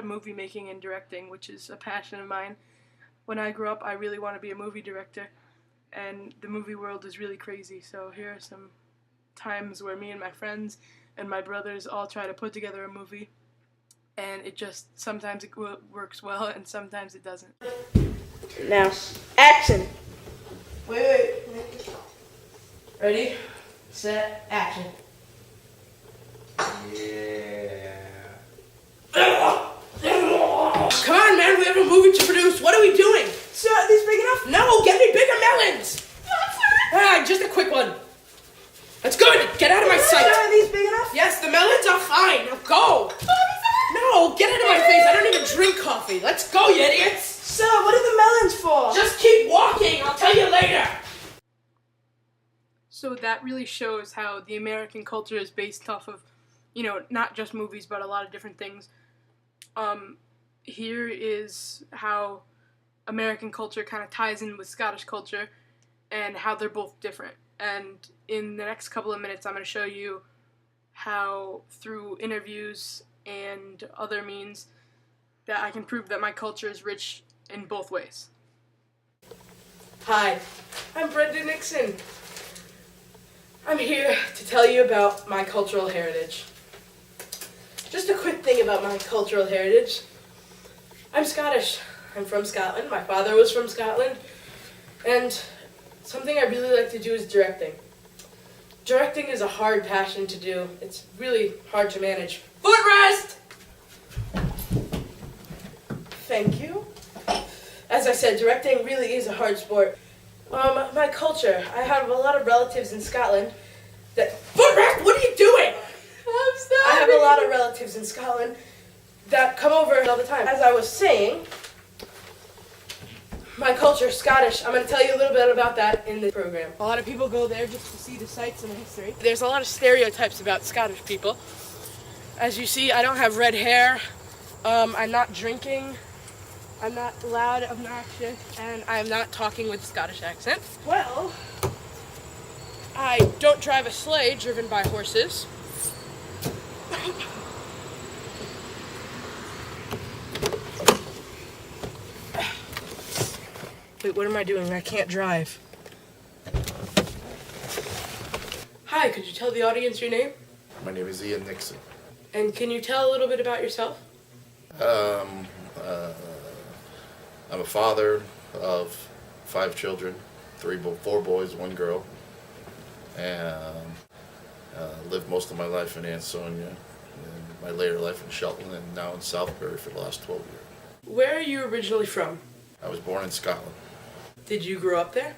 of movie making and directing, which is a passion of mine. When I grew up, I really want to be a movie director, and the movie world is really crazy. So here are some times where me and my friends and my brothers all try to put together a movie, and it just, sometimes it works well and sometimes it doesn't. Now, action. Wait. Ready, set, action. Yeah. Come on, man, we have a movie to produce. What are we doing? Sir, are these big enough? No, get me bigger melons. Just a quick one. That's good. Get out of my Sir, sight. are these big enough? Yes, the melons are fine. Now go. No, get out of my face. I don't even drink coffee. Let's go, you idiots. Sir, what are the melons for? Just keep walking. I'll tell you later. So that really shows how the American culture is based off of, not just movies, but a lot of different things. Here is how American culture kind of ties in with Scottish culture and how they're both different. And in the next couple of minutes, I'm going to show you how, through interviews and other means, that I can prove that my culture is rich in both ways. Hi, I'm Brendan Nixon. I'm here to tell you about my cultural heritage. Just a quick thing about my cultural heritage. I'm Scottish. I'm from Scotland. My father was from Scotland. And something I really like to do is directing. Directing is a hard passion to do. It's really hard to manage. Footrest! Thank you. As I said, directing really is a hard sport. My culture, I have a lot of relatives in Scotland that... Footrest, what are you doing? I'm sorry. I have a lot of relatives in Scotland that come over all the time. As I was saying, my culture is Scottish. I'm going to tell you a little bit about that in the program. A lot of people go there just to see the sights and the history. There's a lot of stereotypes about Scottish people. As you see, I don't have red hair. I'm not drinking. I'm not loud, obnoxious, and I'm not talking with a Scottish accent. Well, I don't drive a sleigh driven by horses. Wait, what am I doing? I can't drive. Hi, could you tell the audience your name? My name is Ian Nixon. And can you tell a little bit about yourself? I'm a father of 5 children, 4 boys, 1 girl, and lived most of my life in Ansonia, and my later life in Shelton, and now in Southbury for the last 12 years. Where are you originally from? I was born in Scotland. Did you grow up there?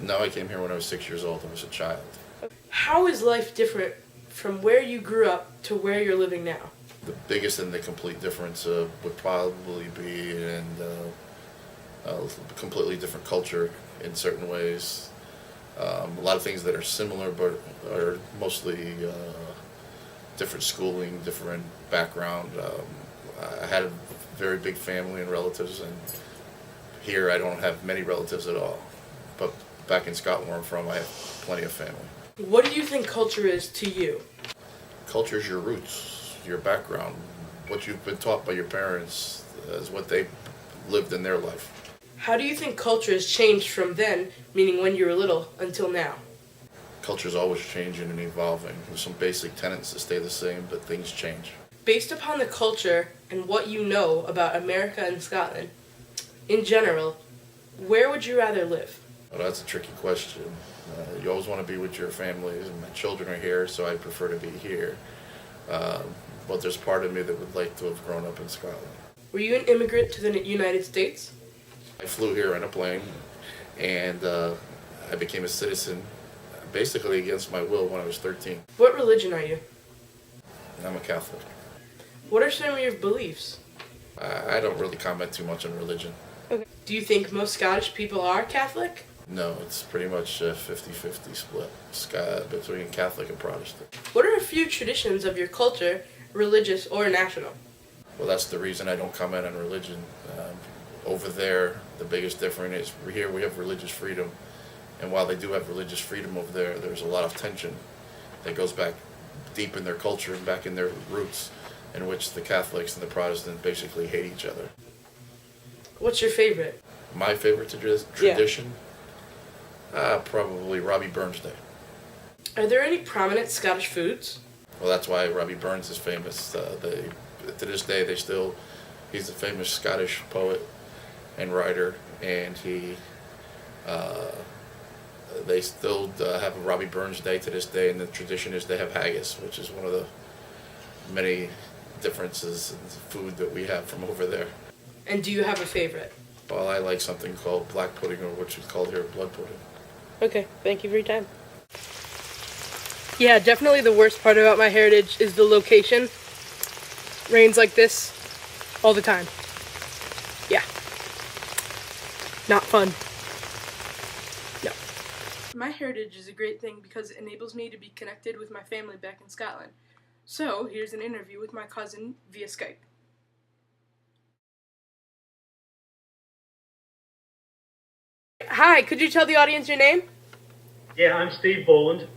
No, I came here when I was 6 years old. I was a child. How is life different from where you grew up to where you're living now? The biggest and the complete difference would probably be in a completely different culture in certain ways. A lot of things that are similar, but are mostly different schooling, different background. I had a very big family and relatives, and here I don't have many relatives at all. But back in Scotland, where I'm from, I have plenty of family. What do you think culture is to you? Culture is your roots, your background, what you've been taught by your parents is what they lived in their life. How do you think culture has changed from then, meaning when you were little, until now? Culture is always changing and evolving. There's some basic tenets that stay the same, but things change. Based upon the culture and what you know about America and Scotland, in general, where would you rather live? Well, that's a tricky question. You always want to be with your families, and my children are here, so I prefer to be here. But there's part of me that would like to have grown up in Scotland. Were you an immigrant to the United States? I flew here on a plane, and I became a citizen basically against my will when I was 13. What religion are you? I'm a Catholic. What are some of your beliefs? I don't really comment too much on religion. Okay. Do you think most Scottish people are Catholic? No, it's pretty much a 50-50 split between Catholic and Protestant. What are a few traditions of your culture, religious or national? Well, that's the reason I don't comment on religion. Over there, the biggest difference is here we have religious freedom. And while they do have religious freedom over there, there's a lot of tension that goes back deep in their culture and back in their roots in which the Catholics and the Protestants basically hate each other. What's your favorite? My favorite tradition? Probably Robbie Burns Day. Are there any prominent Scottish foods? Well, that's why Robbie Burns is famous. To this day, he's a famous Scottish poet and writer, and they still have a Robbie Burns Day to this day, and the tradition is they have haggis, which is one of the many differences in food that we have from over there. And do you have a favorite? Well, I like something called black pudding, or which is called here blood pudding. Okay, thank you for your time. Yeah, definitely the worst part about my heritage is the location. Rains like this all the time. Yeah. Not fun. No. My heritage is a great thing because it enables me to be connected with my family back in Scotland. So, here's an interview with my cousin via Skype. Hi, could you tell the audience your name? Yeah, I'm Steve Boland.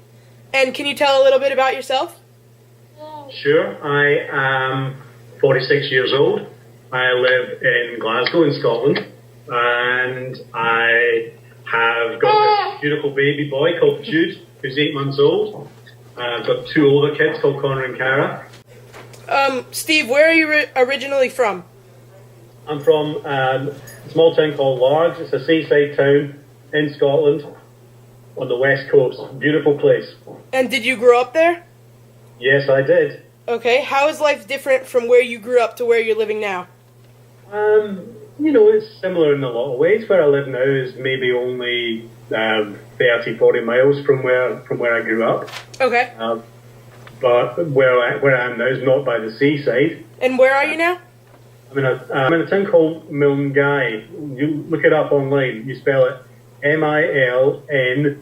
And can you tell a little bit about yourself? Sure, I am 46 years old. I live in Glasgow in Scotland, and I have got this beautiful baby boy called Jude, who's 8 months old. I've got 2 older kids called Connor and Cara. Steve, where are you originally from? I'm from a small town called Largs. It's a seaside town in Scotland on the west coast. Beautiful place. And did you grow up there? Yes, I did. Okay, how is life different from where you grew up to where you're living now? It's similar in a lot of ways. Where I live now is maybe only 30, 40 miles from where I grew up. Okay. But where I am now is not by the seaside. And where are you now? I'm in a town called Milngavie. You look it up online. You spell it Milngavie,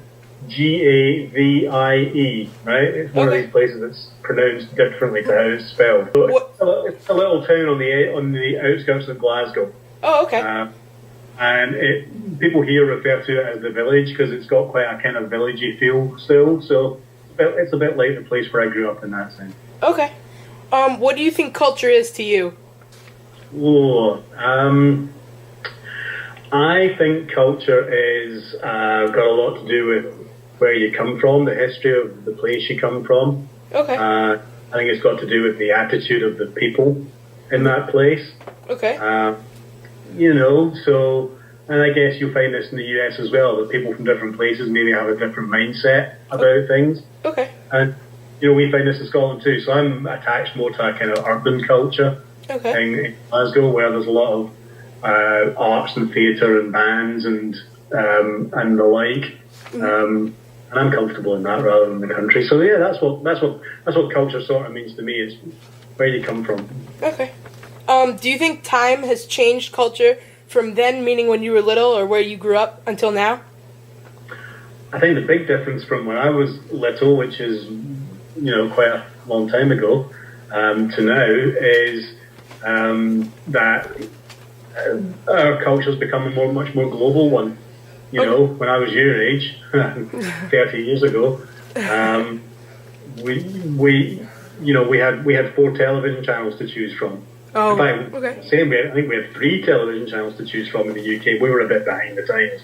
right? It's one of these places that's pronounced differently to how it's spelled. So it's a little town on the outskirts of Glasgow. Oh, okay. And people here refer to it as the village because it's got quite a kind of villagey feel still. So it's a bit like the place where I grew up in that sense. Okay. What do you think culture is to you? I think culture is got a lot to do with where you come from, the history of the place you come from. Okay. I think it's got to do with the attitude of the people in that place. Okay. And I guess you'll find this in the US as well, that people from different places maybe have a different mindset about things. Okay. And, we find this in Scotland too. So I'm attached more to a kind of urban culture. Okay. In Glasgow, where there's a lot of arts and theatre and bands and the like, and I'm comfortable in that rather than the country. So yeah, that's what culture sort of means to me. Is where you come from. Okay. Do you think time has changed culture from then, meaning when you were little, or where you grew up, until now? I think the big difference from when I was little, which is quite a long time ago, to now is that our culture's become a much more global one. When I was your age, 30 years ago, we had 4 television channels to choose from. Oh, in fact, okay. I think we had 3 television channels to choose from in the UK. We were a bit behind the times,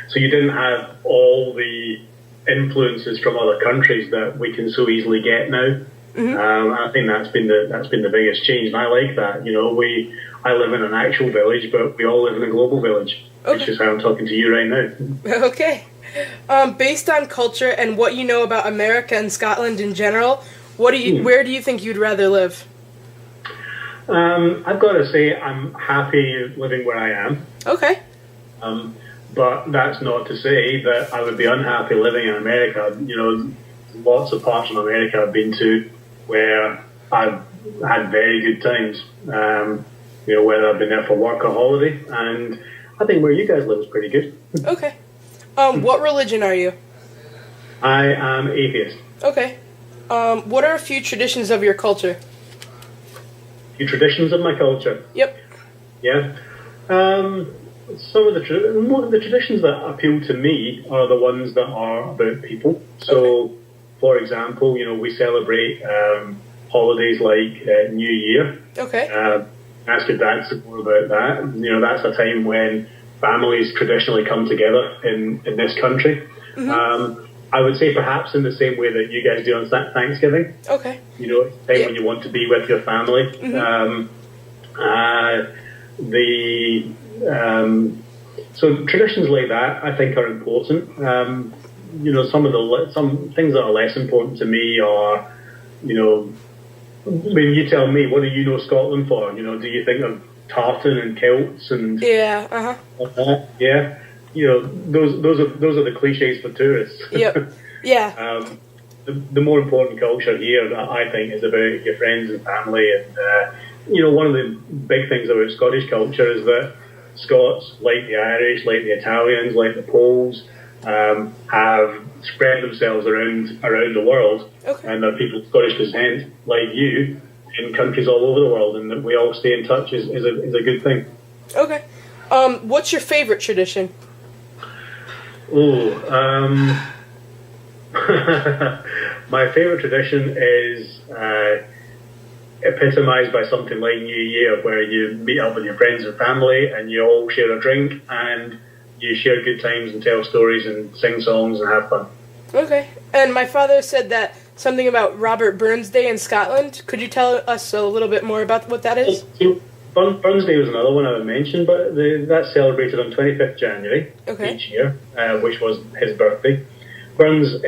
so you didn't have all the influences from other countries that we can so easily get now. I think that's been the biggest change, and I like that. I live in an actual village, but we all live in a global village, which is how I'm talking to you right now. Okay. Based on culture and what you know about America and Scotland in general, where do you think you'd rather live? I've got to say I'm happy living where I am. Okay. But that's not to say that I would be unhappy living in America. Lots of parts of America I've been to where I've had very good times. Whether I've been there for work or holiday, and I think where you guys live is pretty good. Okay. What religion are you? I am atheist. Okay. What are a few traditions of your culture? Few traditions of my culture. Yep. Yeah. Some of the traditions that appeal to me are the ones that are about people. So, for example, we celebrate holidays like New Year. Okay. Ask your dad some more about that. You know, that's a time when families traditionally come together in this country. I would say perhaps in the same way that you guys do on Thanksgiving. Okay. You know, it's a time when you want to be with your family. So traditions like that, I think, are important. You know, some things that are less important to me are, you know, when you tell me, what do you know Scotland for? You know, do you think of tartan and kilts and Yeah. yeah? You know, those are the cliches for tourists. Yep. Yeah. The more important culture here, I think, is about your friends and family. And you know, one of the big things about Scottish culture is that Scots, like the Irish, like the Italians, like the Poles, have spread themselves around the world, and they're people of Scottish descent, like you, in countries all over the world, and that we all stay in touch is a good thing. Okay. What's your favorite tradition? My favourite tradition is epitomised by something like New Year, where you meet up with your friends and family and you all share a drink and you share good times and tell stories and sing songs and have fun. Okay. And my father said that something about Robert Burns Day in Scotland. Could you tell us a little bit more about what that is? Burns Day was another one I would mention, but that's celebrated on 25th January each year, which was his birthday. Burns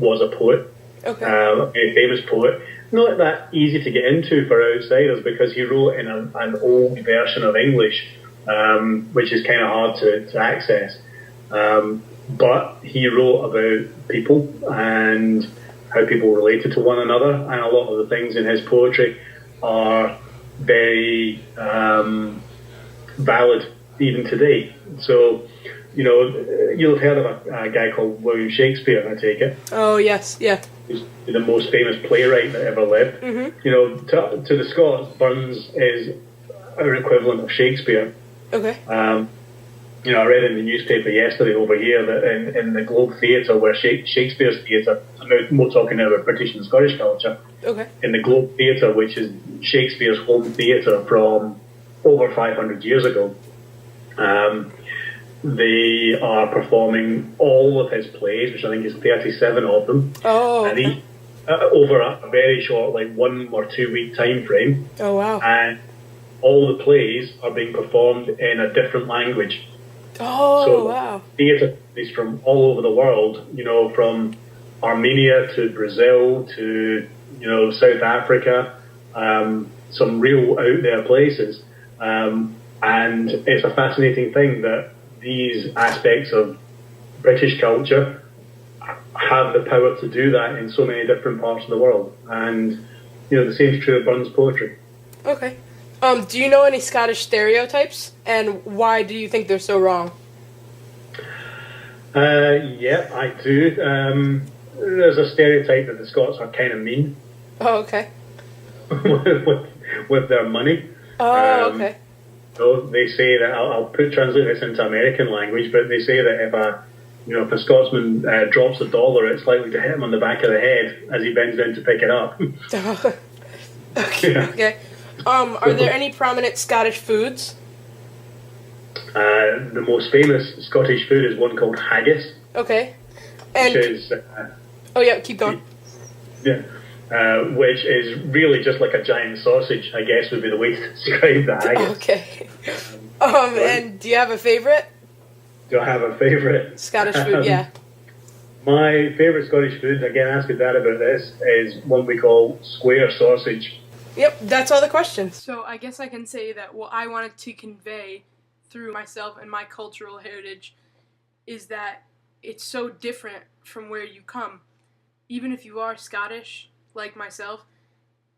was a poet, a very famous poet. Not that easy to get into for outsiders because he wrote in an old version of English, which is kind of hard to access. But he wrote about people and how people related to one another, and a lot of the things in his poetry are very valid even today. So, you know, you'll have heard of a guy called William Shakespeare, I take it. Oh, yes, yeah. He's the most famous playwright that ever lived. You know, to the Scots, Burns is our equivalent of Shakespeare. Okay. You know, I read in the newspaper yesterday over here that in the Globe Theatre, where Shakespeare's theatre, I'm more talking now about British and Scottish culture, in the Globe Theatre, which is Shakespeare's home theatre from over 500 years ago, they are performing all of his plays, which I think is 37 of them. Oh. And he, over a very short, like 1 or 2 week time frame. Oh, wow. And all the plays are being performed in a different language. Oh, so wow. Theatre is from all over the world, you know, from Armenia to Brazil to, you know, South Africa, some real out there places. And it's a fascinating thing that these aspects of British culture have the power to do that in so many different parts of the world. And, you know, the same is true of Burns' poetry. Okay. Do you know any Scottish stereotypes, and why do you think they're so wrong? Yeah, I do. There's a stereotype that the Scots are kind of mean. Oh, okay. with their money. Oh, okay. So they say that I'll translate this into American language, but they say that if a Scotsman drops $1, it's likely to hit him on the back of the head as he bends down to pick it up. Okay. Yeah. Okay. Are there any prominent Scottish foods? The most famous Scottish food is one called haggis. Okay. And which is oh yeah, keep going. Yeah. Which is really just like a giant sausage, I guess would be the way to describe the haggis. Okay. And do you have a favorite? Do I have a favourite? Scottish food, yeah. My favourite Scottish food, again, ask your dad about this, is one we call square sausage. Yep, that's all the questions. So I guess I can say that what I wanted to convey through myself and my cultural heritage is that it's so different from where you come. Even if you are Scottish, like myself,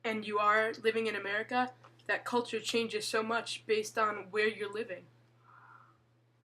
and you are living in America, that culture changes so much based on where you're living.